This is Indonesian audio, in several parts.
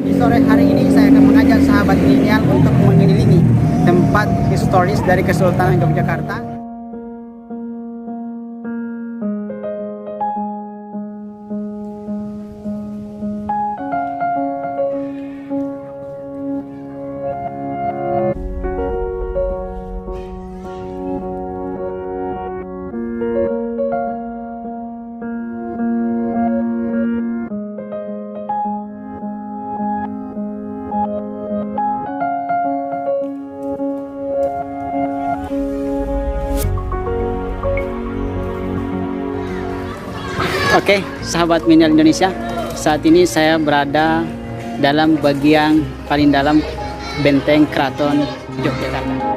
Di sore hari ini saya akan mengajak sahabat milenial untuk mengelilingi tempat historis dari Kesultanan Yogyakarta. Oke, sahabat milenial Indonesia, saat ini saya berada dalam bagian paling dalam benteng Keraton Yogyakarta.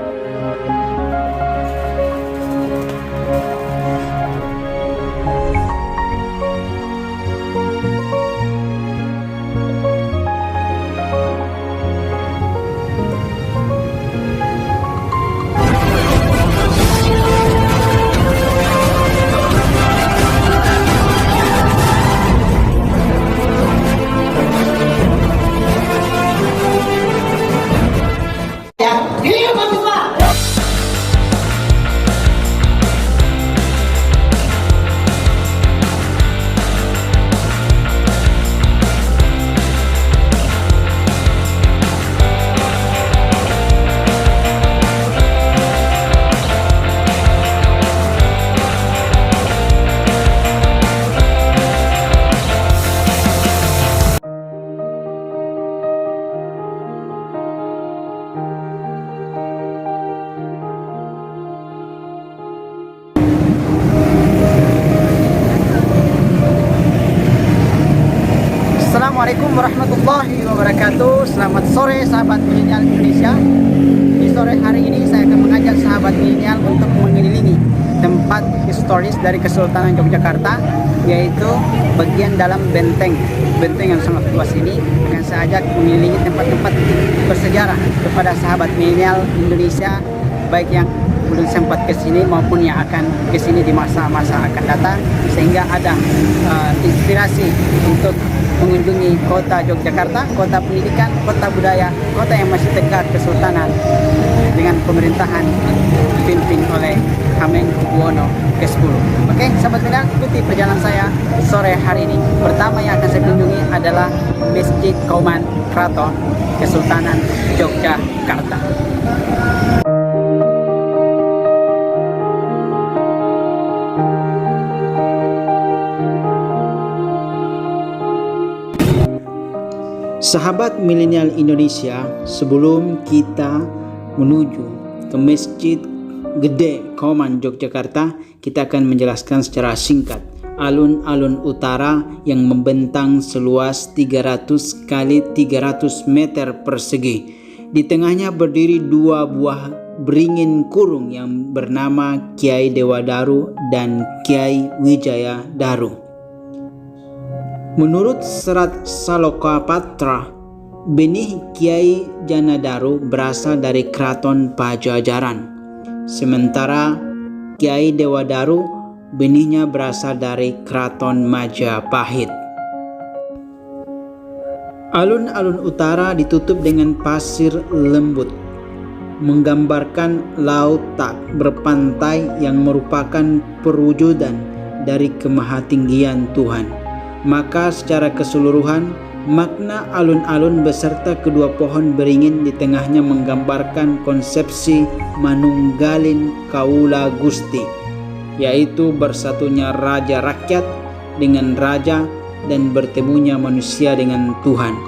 Assalamualaikum warahmatullahi wabarakatuh. Selamat sore sahabat milenial Indonesia. Di sore hari ini saya akan mengajak sahabat milenial untuk mengelilingi tempat historis dari Kesultanan Yogyakarta, yaitu bagian dalam benteng yang sangat luas ini. Akan saya ajak mengelilingi tempat-tempat bersejarah kepada sahabat milenial Indonesia, baik yang belum sempat ke sini maupun yang akan ke sini di masa-masa akan datang, sehingga ada inspirasi untuk mengunjungi kota Yogyakarta, kota pendidikan, kota budaya, kota yang masih dekat Kesultanan dengan pemerintahan dipimpin oleh Hamengkubuwono ke-10. Oke, sahabat milenial, ikuti perjalanan saya sore hari ini. Pertama yang akan saya kunjungi adalah Masjid Kauman Keraton Kesultanan Yogyakarta. Sahabat milenial Indonesia, sebelum kita menuju ke Masjid Gede Kauman Yogyakarta, kita akan menjelaskan secara singkat alun-alun utara yang membentang seluas 300 kali 300 meter persegi. Di tengahnya berdiri dua buah beringin kurung yang bernama Kiai Dewa Daru dan Kiai Wijaya Daru. Menurut Serat Salokapatra, benih Kiai Janadaru berasal dari Keraton Pajajaran, sementara Kiai Dewa Daru benihnya berasal dari Keraton Majapahit. Alun-alun utara ditutup dengan pasir lembut, menggambarkan laut tak berpantai yang merupakan perwujudan dari kemahatinggian Tuhan. Maka secara keseluruhan, makna alun-alun beserta kedua pohon beringin di tengahnya menggambarkan konsepsi manunggalin kaula Gusti, yaitu bersatunya raja rakyat dengan raja dan bertemunya manusia dengan Tuhan.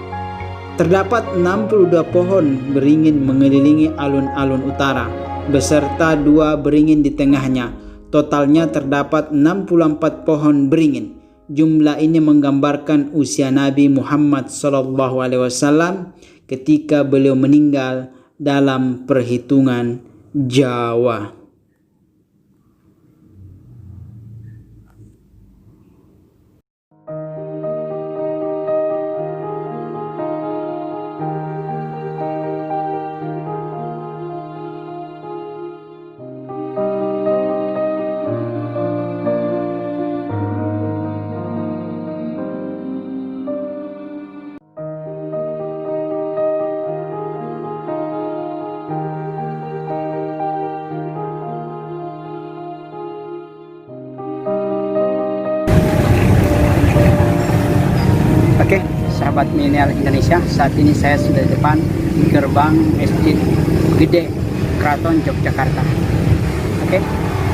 Terdapat 62 pohon beringin mengelilingi alun-alun utara, beserta dua beringin di tengahnya. Totalnya terdapat 64 pohon beringin. Jumlah ini menggambarkan usia Nabi Muhammad SAW ketika beliau meninggal dalam perhitungan Jawa. sahabat milenial Indonesia. Saat ini saya sudah di depan gerbang Masjid Gede Keraton Yogyakarta. Oke,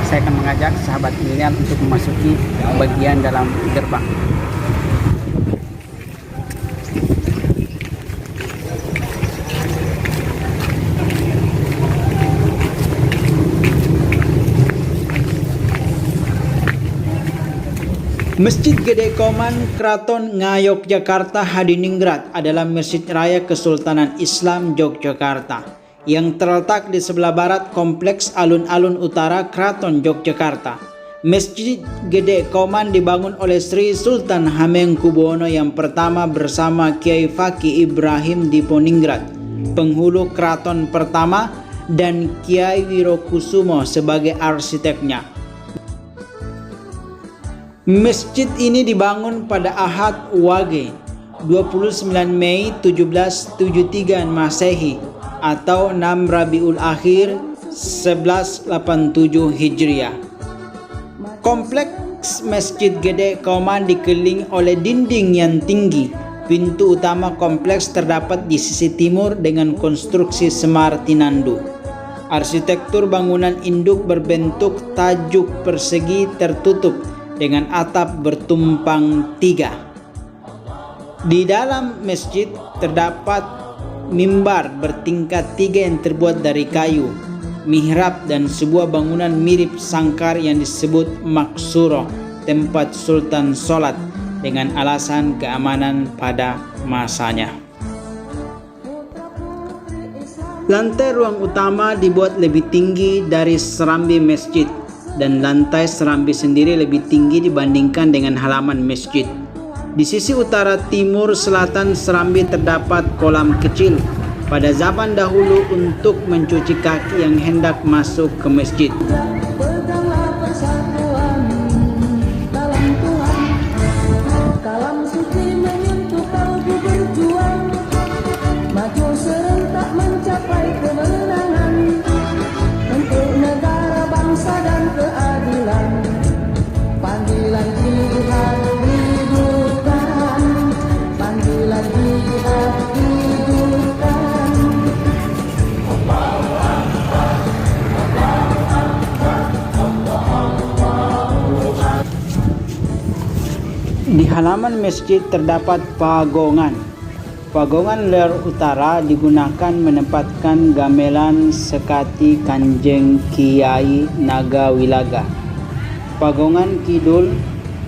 saya akan mengajak sahabat milenial untuk memasuki bagian dalam gerbang. Masjid Gede Kauman Keraton Ngayogyakarta Hadiningrat adalah masjid raya Kesultanan Islam Yogyakarta yang terletak di sebelah barat kompleks alun-alun utara Keraton Yogyakarta. Masjid Gede Kauman dibangun oleh Sri Sultan Hamengkubuwono yang pertama bersama Kiai Fakih Ibrahim Diponingrat, penghulu keraton pertama, dan Kiai Wirokusumo sebagai arsiteknya. Masjid ini dibangun pada Ahad Wage 29 Mei 1773 Masehi atau 6 Rabiul Akhir 1187 Hijriah. Kompleks Masjid Gede Kauman dikelilingi oleh dinding yang tinggi. Pintu utama kompleks terdapat di sisi timur dengan konstruksi semar tinandu. Arsitektur bangunan induk berbentuk tajuk persegi tertutup dengan atap bertumpang tiga. Di dalam masjid terdapat mimbar bertingkat 3 yang terbuat dari kayu, mihrab, dan sebuah bangunan mirip sangkar yang disebut maksuro, tempat sultan sholat dengan alasan keamanan pada masanya. Lantai ruang utama dibuat lebih tinggi dari serambi masjid, dan lantai serambi sendiri lebih tinggi dibandingkan dengan halaman masjid. Di sisi utara timur selatan serambi terdapat kolam kecil pada zaman dahulu untuk mencuci kaki yang hendak masuk ke masjid. Di halaman masjid terdapat pagongan. Pagongan ler utara digunakan menempatkan gamelan Sekati Kanjeng Kiai Naga Wilaga. Pagongan kidul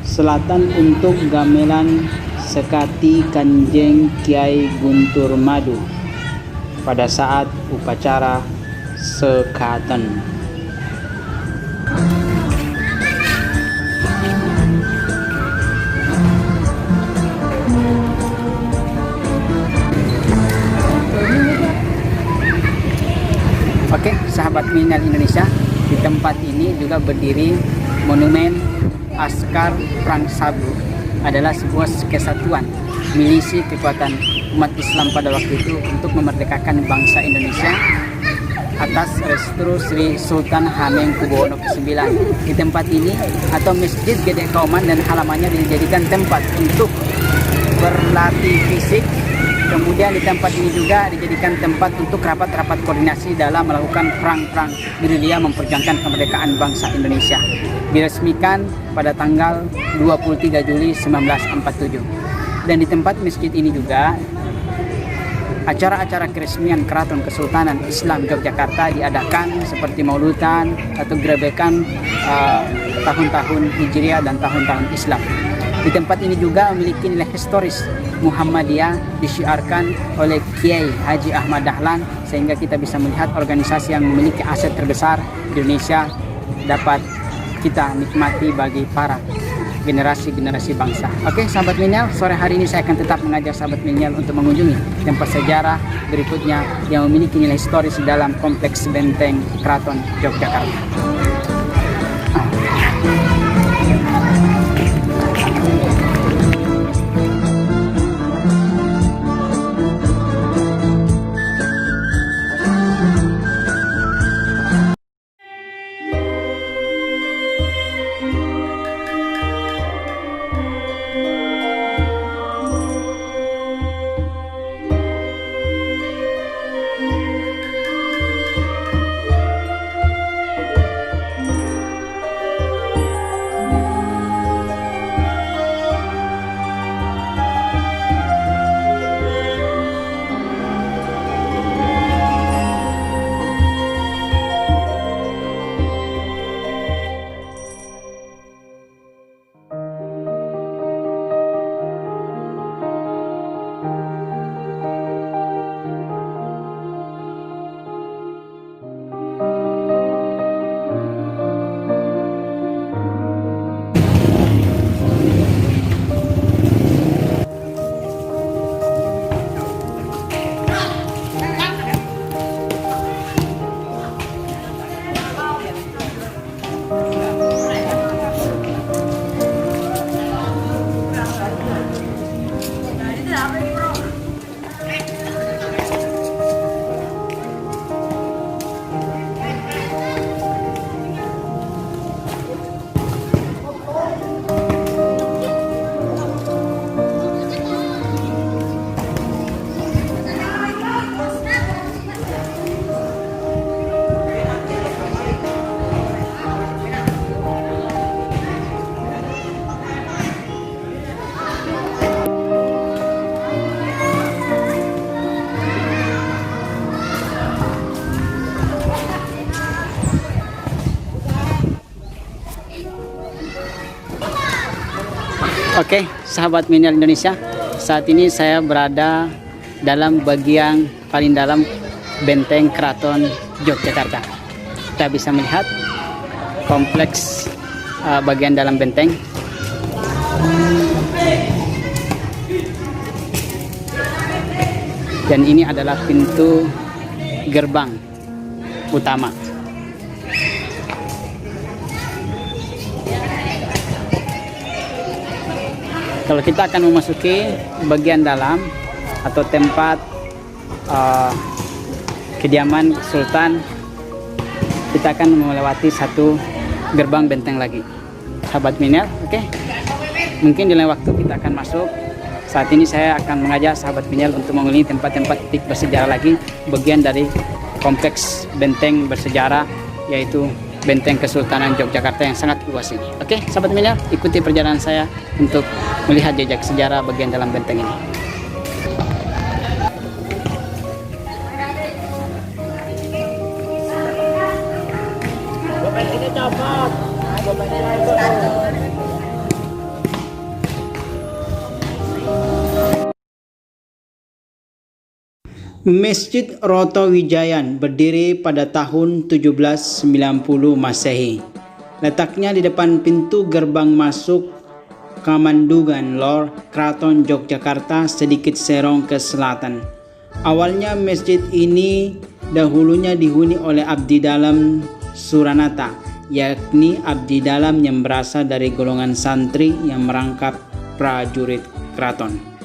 selatan untuk gamelan Sekati Kanjeng Kiai Guntur Madu pada saat upacara sekaten. Oke, sahabat milenial Indonesia, di tempat ini juga berdiri monumen Askar Perang Sabu. Adalah sebuah kesatuan milisi kekuatan umat Islam pada waktu itu untuk memerdekakan bangsa Indonesia atas restu Sri Sultan Hamengkubuwono ke-9. Di tempat ini atau Masjid Gede Kauman dan halamannya dijadikan tempat untuk berlatih fisik. Kemudian di tempat ini juga dijadikan tempat untuk rapat-rapat koordinasi dalam melakukan perang-perang gerilya memperjuangkan kemerdekaan bangsa Indonesia. Diresmikan pada tanggal 23 Juli 1947. Dan di tempat masjid ini juga acara-acara keresmian Keraton Kesultanan Islam Yogyakarta diadakan seperti mauludan atau gerebekan tahun-tahun Hijriah dan tahun-tahun Islam. Di tempat ini juga memiliki nilai historis. Muhammadiyah disiarkan oleh Kiai Haji Ahmad Dahlan, sehingga kita bisa melihat organisasi yang memiliki aset terbesar di Indonesia dapat kita nikmati bagi para generasi-generasi bangsa. Oke, sahabat milenial, sore hari ini saya akan tetap mengajak sahabat milenial untuk mengunjungi tempat sejarah berikutnya yang memiliki nilai historis dalam kompleks benteng Keraton Yogyakarta. Oke, sahabat milenial Indonesia, saat ini saya berada dalam bagian paling dalam benteng Keraton Yogyakarta. Kita bisa melihat kompleks bagian dalam benteng. Dan ini adalah pintu gerbang utama. Kalau kita akan memasuki bagian dalam atau tempat kediaman Sultan, kita akan melewati satu gerbang benteng lagi, sahabat milenial. Oke, mungkin di lain waktu kita akan masuk. Saat ini saya akan mengajak sahabat milenial untuk mengelilingi tempat-tempat titik bersejarah lagi, bagian dari kompleks benteng bersejarah, yaitu Benteng Kesultanan Yogyakarta yang sangat luas ini. Oke, sahabat milenial, ikuti perjalanan saya untuk melihat jejak sejarah bagian dalam benteng ini. Masjid Roto Wijayan berdiri pada tahun 1790 Masehi. Letaknya di depan pintu gerbang masuk Kamandungan Lor, Keraton Yogyakarta, sedikit serong ke selatan. Awalnya masjid ini dahulunya dihuni oleh abdi dalam Suranata, yakni abdi dalam yang berasal dari golongan santri yang merangkap prajurit keraton.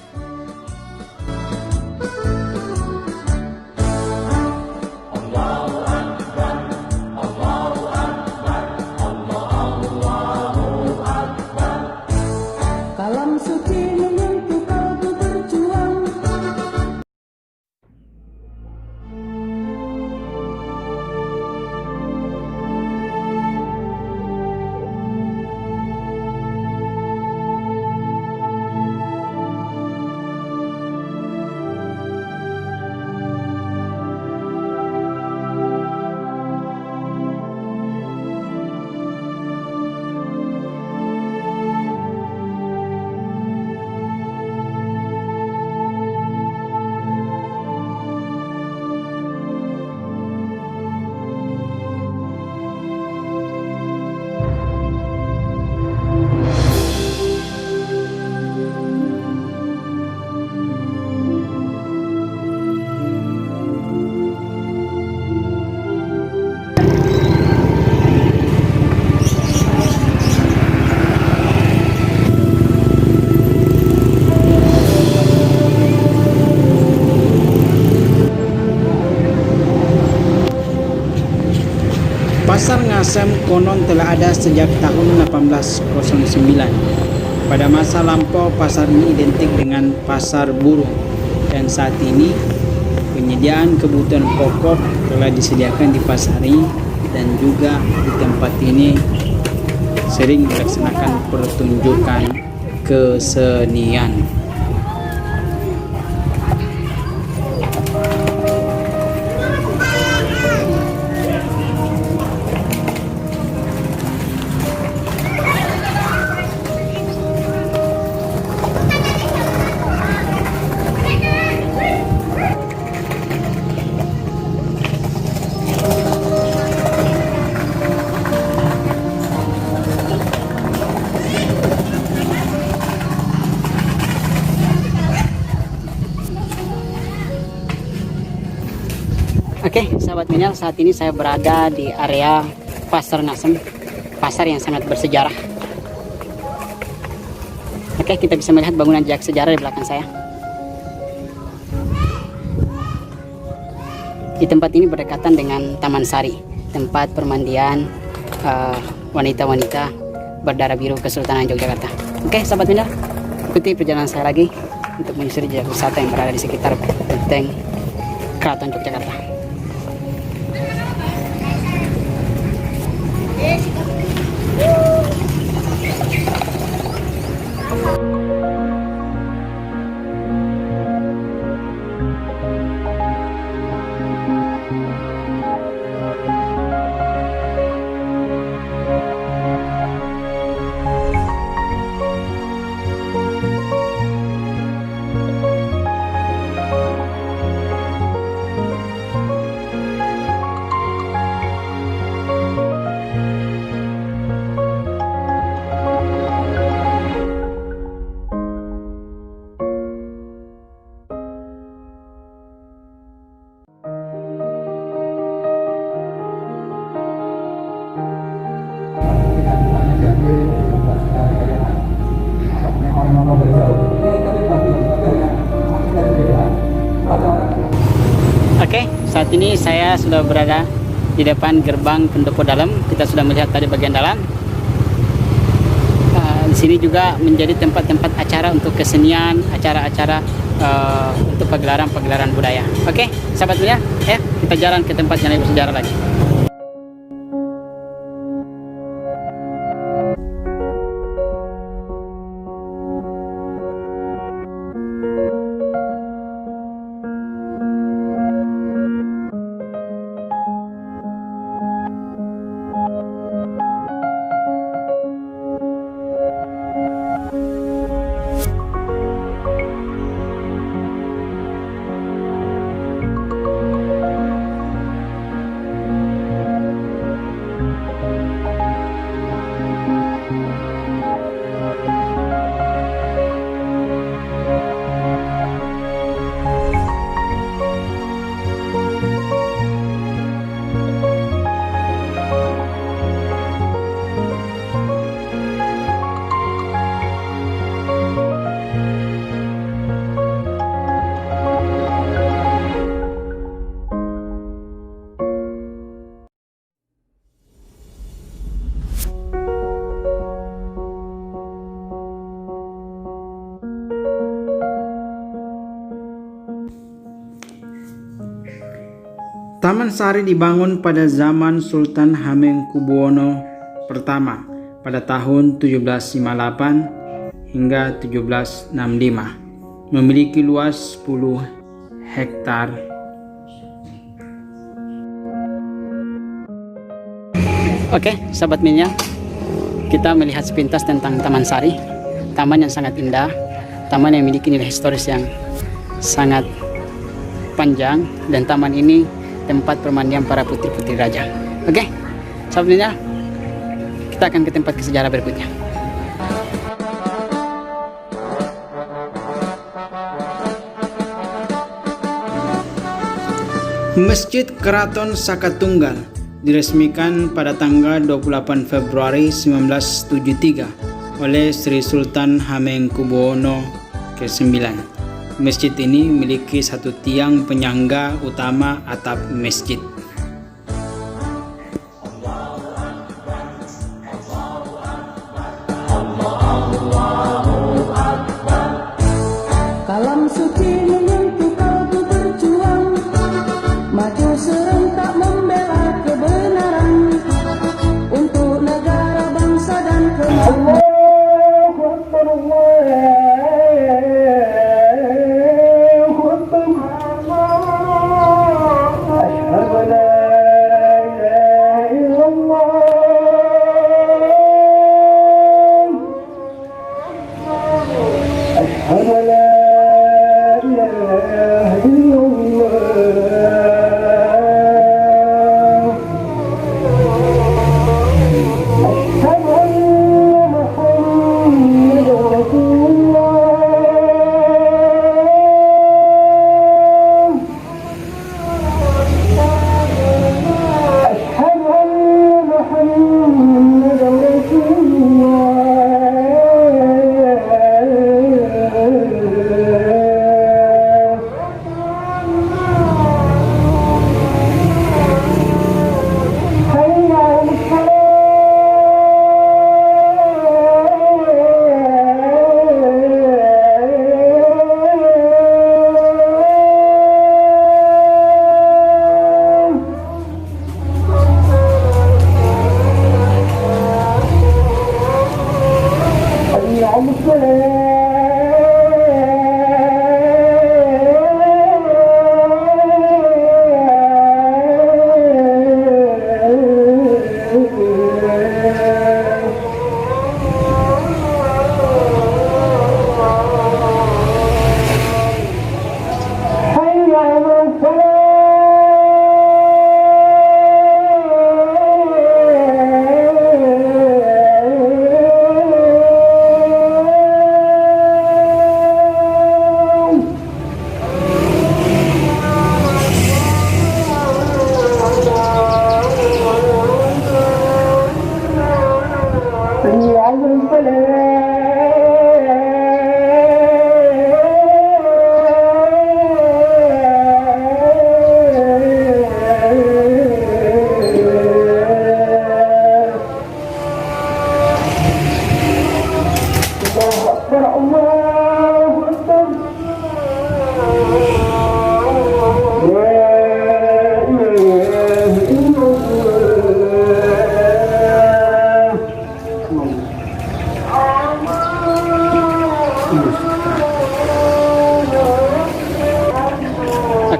Pasar Ngasem konon telah ada sejak tahun 1809. Pada masa lampau, pasar ini identik dengan pasar burung, dan saat ini penyediaan kebutuhan pokok telah disediakan di pasar ini, dan juga di tempat ini sering dilaksanakan pertunjukan kesenian. Oke, sahabat milenial, saat ini saya berada di area Pasar Ngasem, pasar yang sangat bersejarah. Oke, kita bisa melihat bangunan jejak sejarah di belakang saya. Di tempat ini berdekatan dengan Taman Sari, tempat permandian wanita-wanita berdarah biru Kesultanan Yogyakarta. Oke, sahabat milenial, ikuti perjalanan saya lagi untuk menyusuri jejak wisata yang berada di sekitar Benteng Keraton Yogyakarta. saat ini saya sudah berada di depan gerbang pendopo dalam. Kita sudah melihat tadi bagian dalam. Di sini juga menjadi tempat-tempat acara untuk kesenian, acara-acara untuk pagelaran-pagelaran budaya. Oke, sahabat mulia, ya kita jalan ke tempat yang lebih bersejarah lagi. Taman Sari dibangun pada zaman Sultan Hamengkubuwono pertama pada tahun 1758 hingga 1765. Memiliki luas 10 hektar. Oke, sahabat Minya, kita melihat sepintas tentang Taman Sari, taman yang sangat indah, taman yang memiliki nilai historis yang sangat panjang, dan taman ini tempat permandian para putri-putri raja. Oke, sahabat Minya, kita akan ke tempat sejarah berikutnya. Masjid Keraton Sakatunggal diresmikan pada tanggal 28 Februari 1973 oleh Sri Sultan Hamengkubuwono ke-9. Masjid ini memiliki satu tiang penyangga utama atap masjid. Kalam suci menyentuh kalbu berjuang, maju serentak membela kebenaran untuk negara, bangsa dan keluarga.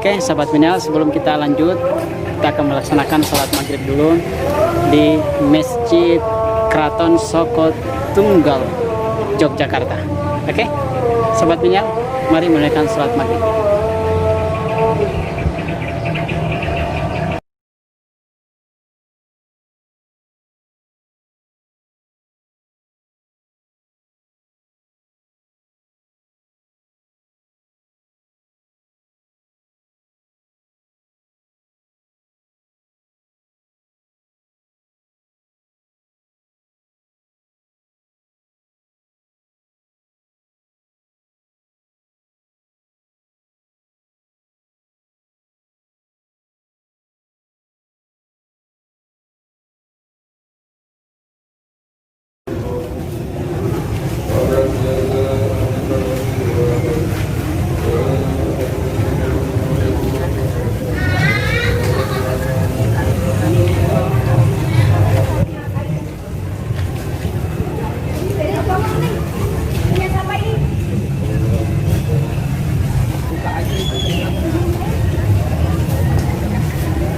Oke, sahabat milenial, sebelum kita lanjut, kita akan melaksanakan sholat maghrib dulu di Masjid Keraton Soko Tunggal, Yogyakarta. Oke, sahabat milenial, mari menunaikan sholat maghrib.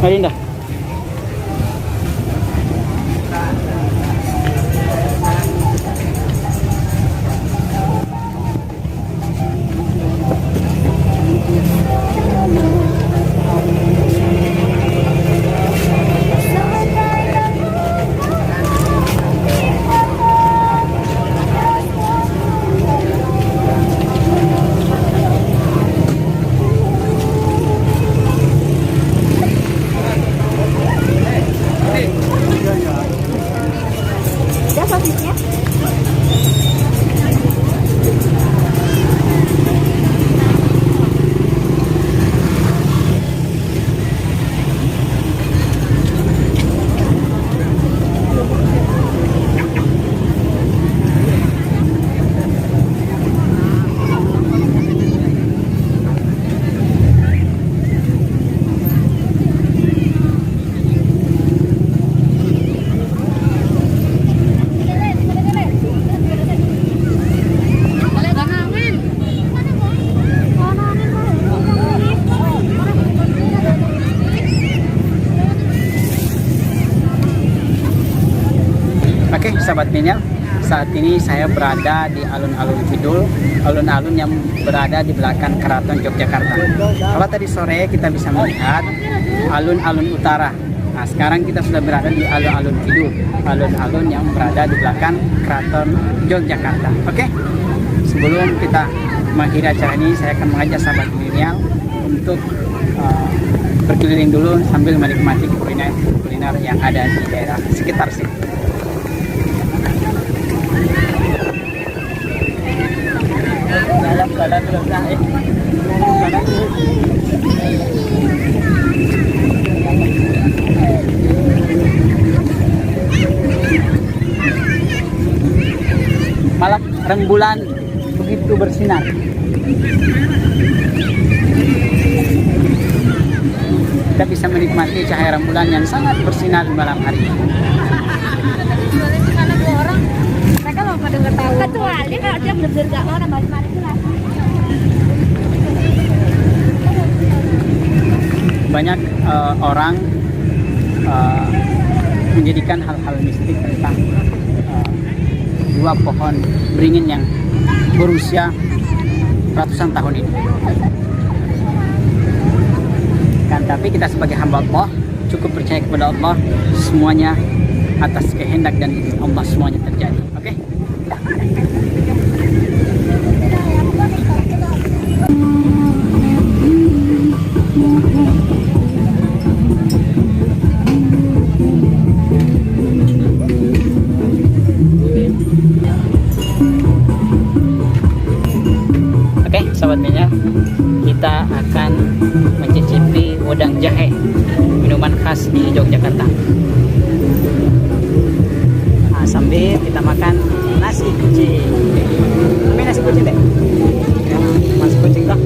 Mari dah. Oke, sahabat milenial, saat ini saya berada di alun-alun Kidul, alun-alun yang berada di belakang Keraton Yogyakarta. Kalau tadi sore kita bisa melihat alun-alun utara. Nah, sekarang kita sudah berada di alun-alun Kidul, alun-alun yang berada di belakang Keraton Yogyakarta. Oke, sebelum kita mengakhiri acara ini, saya akan mengajak sahabat milenial untuk berkeliling dulu sambil menikmati kuliner yang ada di daerah sekitar sini. Malam rembulan begitu bersinar. Kita bisa menikmati cahaya rembulan yang sangat bersinar di malam hari. Mereka mau pada nggak tahu. Kecuali kalau dia bener-bener nggak mau nambah kemarin itu lah. Banyak orang menjadikan hal-hal mistik tentang dua pohon beringin yang berusia ratusan tahun ini. Kan tapi kita sebagai hamba Allah cukup percaya kepada Allah, semuanya atas kehendak dan izin Allah semuanya terjadi. Oke? Oke, sahabat milenial, kita akan mencicipi wedang jahe, minuman khas di Yogyakarta. Nah, sambil kita makan nasi kucing. Tapi nasi kucing deh. Ya, nasi kucing toh.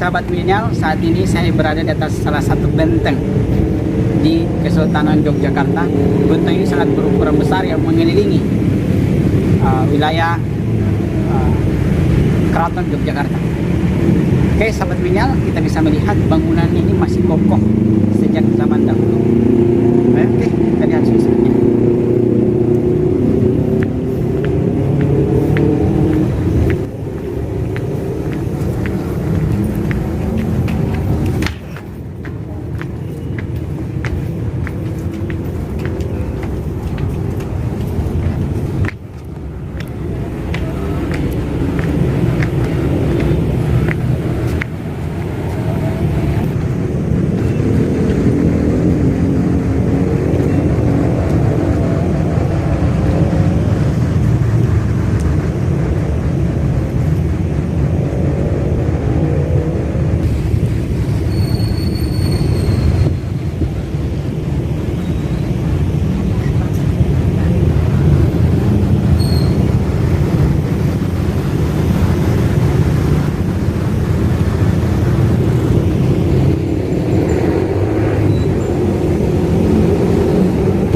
sahabat milenial, saat ini saya berada di atas salah satu benteng di Kesultanan Yogyakarta. Benteng ini sangat berukuran besar yang mengelilingi wilayah Keraton Yogyakarta. Oke, sahabat milenial, kita bisa melihat bangunan ini masih kokoh sejak zaman dahulu. Oke, kita lihat suasananya.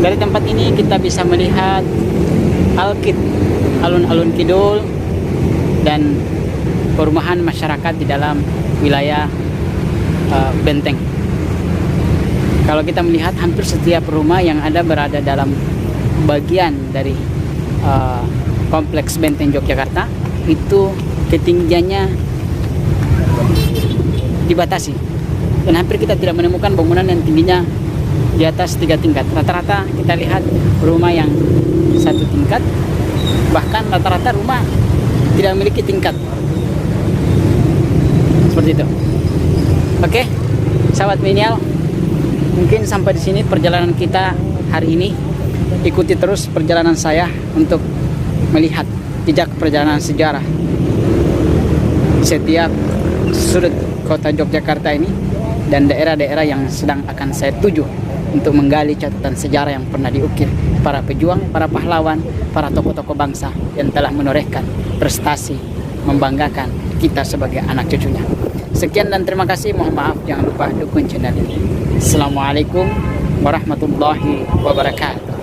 Dari tempat ini kita bisa melihat Alkit, alun-alun kidul, dan perumahan masyarakat di dalam wilayah benteng. Kalau kita melihat, hampir setiap rumah yang ada berada dalam bagian dari kompleks benteng Yogyakarta itu ketinggiannya dibatasi, dan hampir kita tidak menemukan bangunan yang tingginya di atas 3 tingkat. Rata-rata kita lihat rumah yang 1 tingkat, bahkan rata-rata rumah tidak memiliki tingkat seperti itu. Oke, sahabat milenial, mungkin sampai di sini perjalanan kita hari ini. Ikuti terus perjalanan saya untuk melihat jejak perjalanan sejarah setiap sudut kota Yogyakarta ini dan daerah-daerah yang sedang akan saya tuju, untuk menggali catatan sejarah yang pernah diukir para pejuang, para pahlawan, para tokoh-tokoh bangsa yang telah menorehkan prestasi membanggakan kita sebagai anak cucunya. Sekian dan terima kasih. Mohon maaf, jangan lupa dukung channel ini. Assalamualaikum warahmatullahi wabarakatuh.